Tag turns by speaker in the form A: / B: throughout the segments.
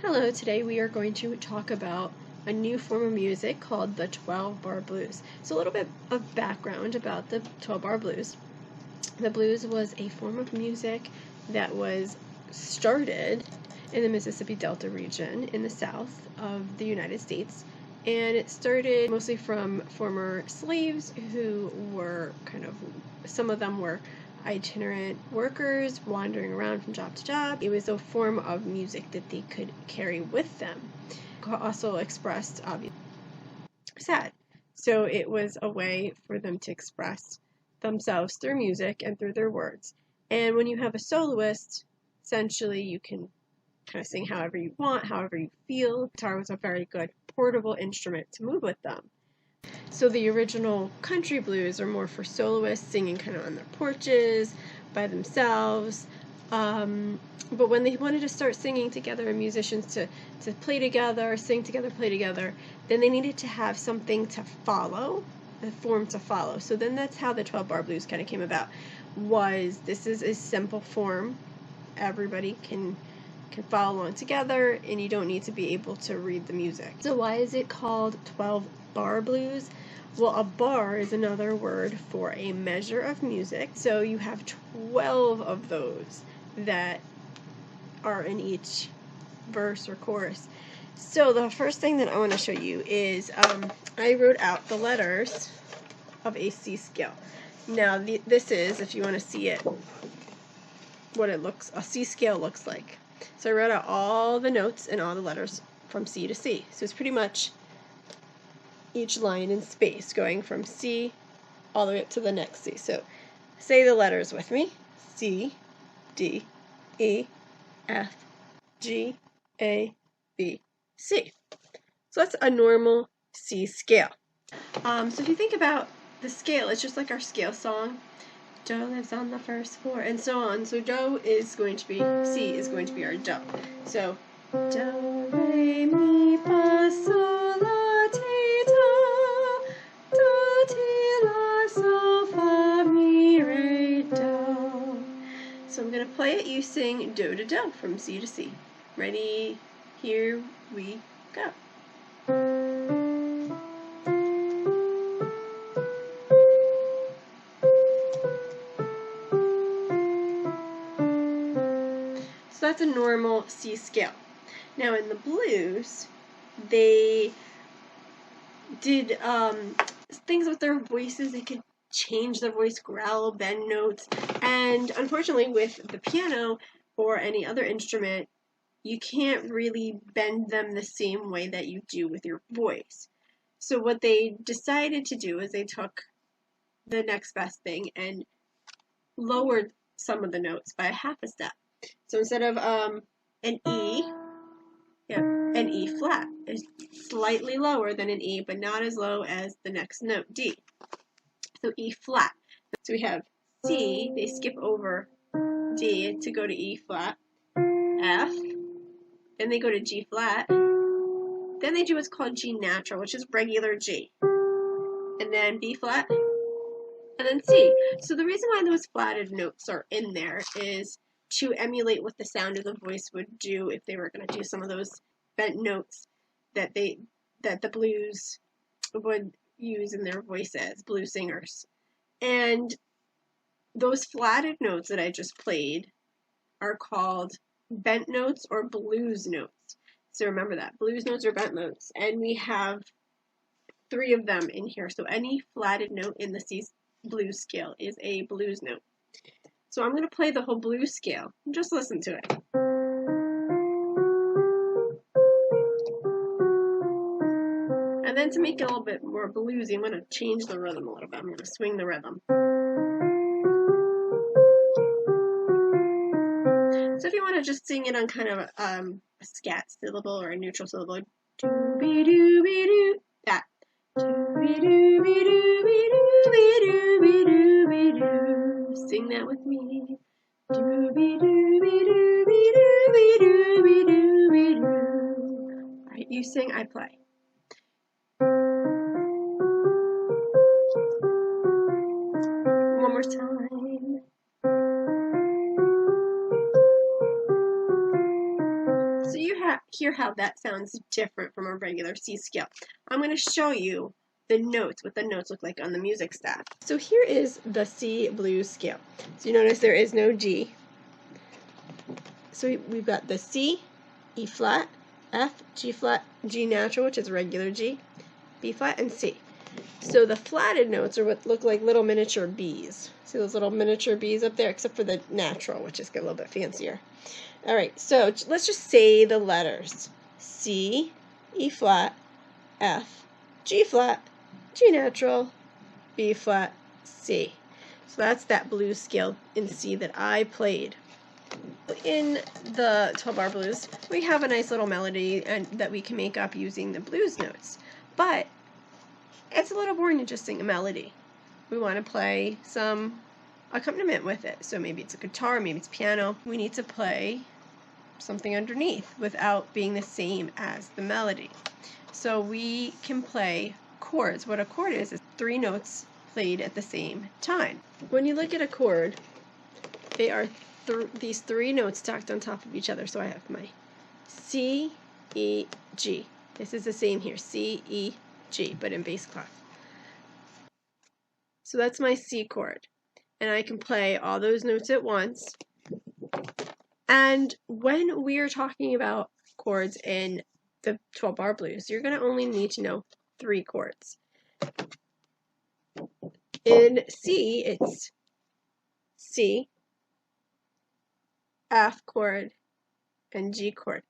A: Hello, today we are going to talk about a new form of music called the 12-bar blues. So a little bit of background about the 12-bar blues. The blues was a form of music that was started in the Mississippi Delta region in the south of the United States. And it started mostly from former slaves who were some of them were itinerant workers wandering around from job to job. It was a form of music that they could carry with them. Also expressed sad. So it was a way for them to express themselves through music and through their words. And when you have a soloist, essentially you can kind of sing however you want, however you feel. Guitar was a very good portable instrument to move with them. So the original country blues are more for soloists singing kind of on their porches by themselves. But when they wanted to start singing together and musicians to play together, sing together, play together, then they needed to have something to follow, a form to follow. So then that's how the 12-bar blues kind of came about. This is a simple form. Everybody can follow along together, and you don't need to be able to read the music. So why is it called 12-bar blues? Well, a bar is another word for a measure of music. So you have 12 of those that are in each verse or chorus. So the first thing that I want to show you is I wrote out the letters of a C scale. Now this is, if you want to see it, what a C scale looks like. So I wrote out all the notes and all the letters from C to C. So it's pretty much each line in space going from C all the way up to the next C. So say the letters with me. C, D, E, F, G, A, B, C. So that's a normal C scale. So if you think about the scale, it's just like our scale song. Do lives on the first floor, and so on. So do is going to be, C is going to be our do. So do, re, mi, fa, sol, la, ti, do, do, ti, la, sol, fa, mi, re, do. So I'm going to play it. You sing do to do from C to C. Ready? Here we go. So that's a normal C scale. Now in the blues, they did things with their voices. They could change their voice, growl, bend notes, and unfortunately with the piano or any other instrument, you can't really bend them the same way that you do with your voice. So what they decided to do is they took the next best thing and lowered some of the notes by half a step. So instead of an E, an E flat is slightly lower than an E, but not as low as the next note, D. So E flat. So we have C, they skip over D to go to E flat, F, then they go to G flat, then they do what's called G natural, which is regular G, and then B flat, and then C. So the reason why those flatted notes are in there is to emulate what the sound of the voice would do if they were going to do some of those bent notes that the blues would use in their voices, blues singers. And those flatted notes that I just played are called bent notes or blues notes. So remember that, blues notes or bent notes. And we have 3 of them in here. So any flatted note in the C blues scale is a blues note. So I'm going to play the whole blues scale. Just listen to it. And then to make it a little bit more bluesy, I'm going to change the rhythm a little bit. I'm going to swing the rhythm. So if you want to just sing it on kind of a scat syllable or a neutral syllable, doo-be-doo-be-doo, that. Doo-be-doo-be-doo-be-doo-be-doo-be-doo. Sing that with me. Doo-be-doo-be-doo-be-doo-be-doo-be-doo. All right, you sing, I play. One more time. So you hear how that sounds different from a regular C scale. I'm going to show you the notes, what the notes look like on the music staff. So here is the C blues scale. So you notice there is no G. So we've got the C, E flat, F, G flat, G natural, which is regular G, B flat, and C. So the flatted notes are what look like little miniature B's. See those little miniature B's up there, except for the natural, which is a little bit fancier. All right, so let's just say the letters. C, E flat, F, G flat, G natural, B flat, C. So that's that blues scale in C that I played. In the 12-bar blues, we have a nice little melody that we can make up using the blues notes. But it's a little boring to just sing a melody. We want to play some accompaniment with it. So maybe it's a guitar, maybe it's piano. We need to play something underneath without being the same as the melody. So we can play chords. What a chord is 3 notes played at the same time. When you look at a chord, they are these 3 notes stacked on top of each other. So I have my C, E, G. This is the same here, C, E, G, but in bass clef. So that's my C chord. And I can play all those notes at once. And when we are talking about chords in the 12-bar blues, you're going to only need to know 3 chords. In C, it's C, F chord, and G chord.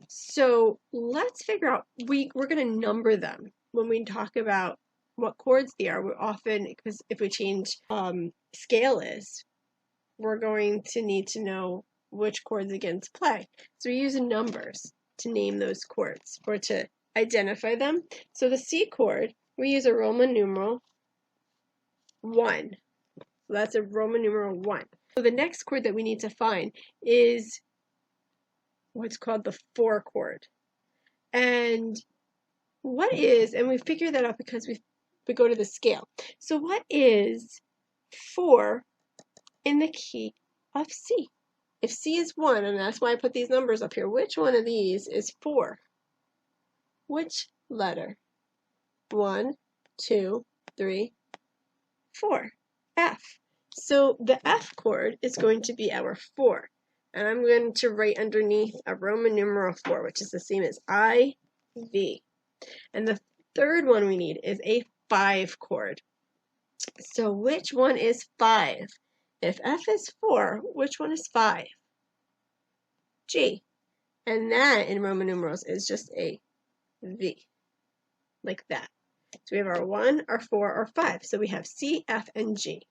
A: So let's figure out, we're going to number them when we talk about what chords they are. We're often, because if we change scale is, we're going to need to know which chords again to play. So we use numbers to name those chords or to identify them. So the C chord, we use a Roman numeral 1. So that's a Roman numeral 1. So the next chord that we need to find is what's called the 4 chord. And we figure that out because we go to the scale. So what is 4 in the key of C? If C is 1, and that's why I put these numbers up here, which one of these is 4? Which letter? 1, 2, 3, 4. F. So the F chord is going to be our 4. And I'm going to write underneath a Roman numeral 4, which is the same as I, V. And the third one we need is a 5 chord. So which one is 5? If F is 4, which one is 5? G. And that in Roman numerals is just a V. Like that. So we have our 1, our 4, our 5. So we have C, F, and G.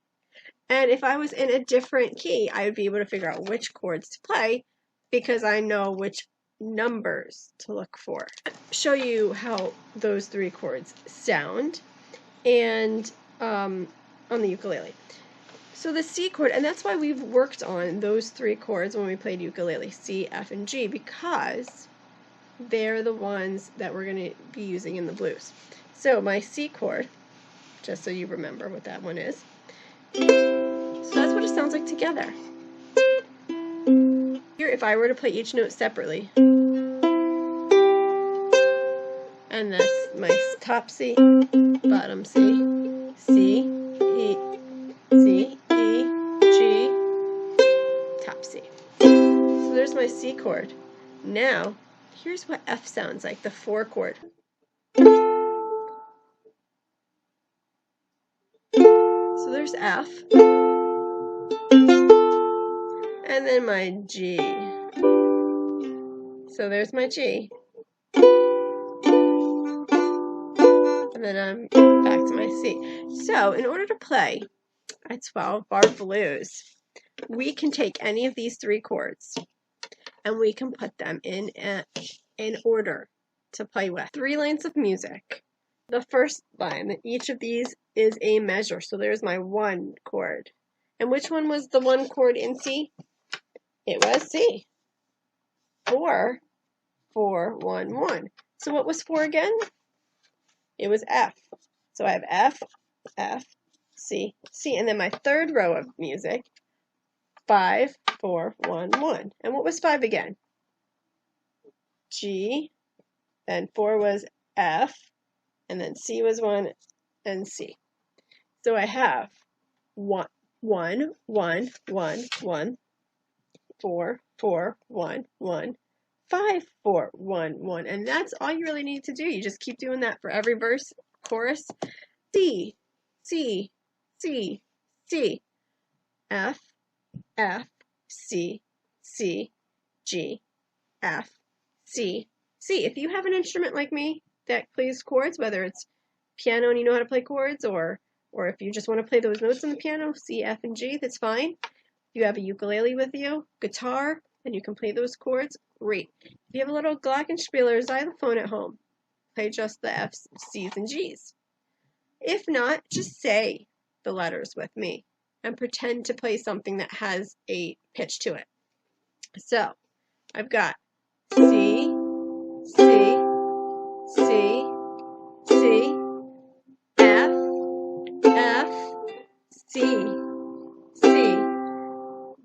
A: And if I was in a different key, I would be able to figure out which chords to play because I know which numbers to look for. Show you how those 3 chords sound and on the ukulele. So the C chord, and that's why we've worked on those 3 chords when we played ukulele, C, F, and G, because they're the ones that we're going to be using in the blues. So my C chord, just so you remember what that one is, so that's what it sounds like together. Here, if I were to play each note separately, and that's my top C, bottom C, C, E, C, E, G, top C. So there's my C chord. Now, here's what F sounds like, the 4 chord. So there's F. And then my G. So there's my G. And then I'm back to my C. So in order to play a 12-bar blues, we can take any of these 3 chords and we can put them in order to play with. 3 lines of music. The first line, each of these is a measure. So there's my 1 chord. And which one was the 1 chord in C? It was C. 4, 4, 1, 1. So what was 4 again? It was F. So I have F, F, C, C. And then my third row of music, 5, 4, 1, 1. And what was 5 again? G, then 4 was F, and then C was 1, and C. So I have 1, 1, 1, 1, 1, 4, 4, 1, 1, 5, 4, 1, 1, and that's all you really need to do. You just keep doing that for every verse, chorus. C, C, C, C, F, F, C, C, G, F, C, C. If you have an instrument like me that plays chords, whether it's piano and you know how to play chords, or if you just want to play those notes on the piano, C, F, and G, that's fine. If you have a ukulele with you, guitar, and you can play those chords, great. If you have a little Glockenspiel or xylophone at home, play just the F's, C's, and G's. If not, just say the letters with me and pretend to play something that has a pitch to it. So, I've got C, C, C, C, F, F, C, C.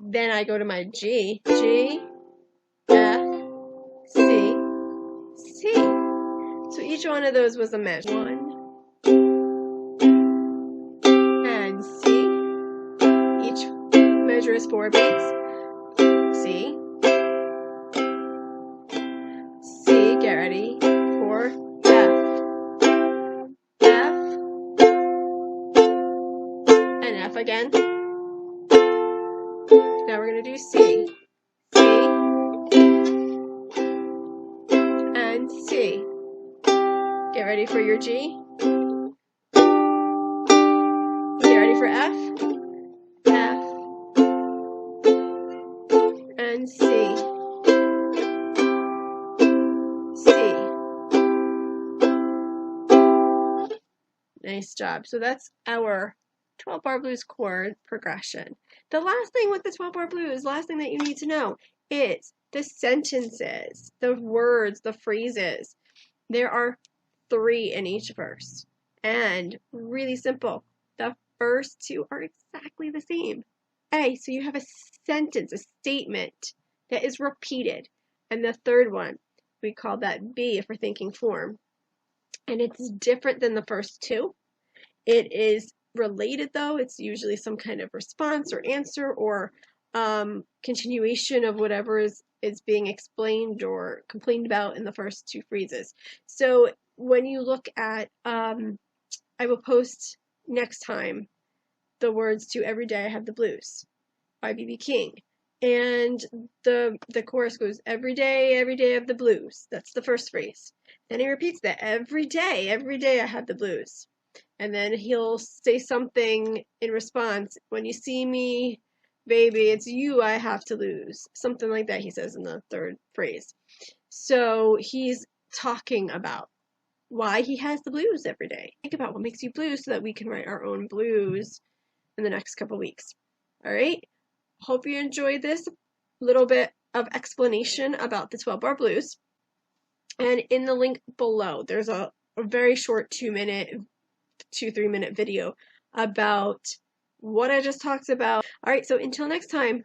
A: Then I go to my G, G, F, C, C. So each one of those was a measure. 1 and C. Each measure is 4 beats. C, C, get ready for F, F, and F again. Now we're going to do C, C, and C. Get ready for your G. Get ready for F, F, and C, C. Nice job. So that's our 12-bar blues chord progression. The last thing with the 12-bar blues, last thing that you need to know is the sentences, the words, the phrases. There are 3 in each verse. And really simple. The first 2 are exactly the same. A, so you have a sentence, a statement that is repeated. And the third one, we call that B if we're thinking form. And it's different than the first 2. It is related though. It's usually some kind of response or answer or continuation of whatever is being explained or complained about in the first 2 phrases. So when you look at, I will post next time the words to Every Day I Have the Blues by B.B. King. And the chorus goes, every day I have the blues. That's the first phrase. Then he repeats that, every day I have the blues. And then he'll say something in response, when you see me, baby, it's you I have to lose. Something like that he says in the third phrase. So he's talking about why he has the blues every day. Think about what makes you blue so that we can write our own blues in the next couple weeks. All right? Hope you enjoyed this little bit of explanation about the 12-bar blues. And in the link below, there's a very short 2-3 minute video about what I just talked about. All right, so until next time.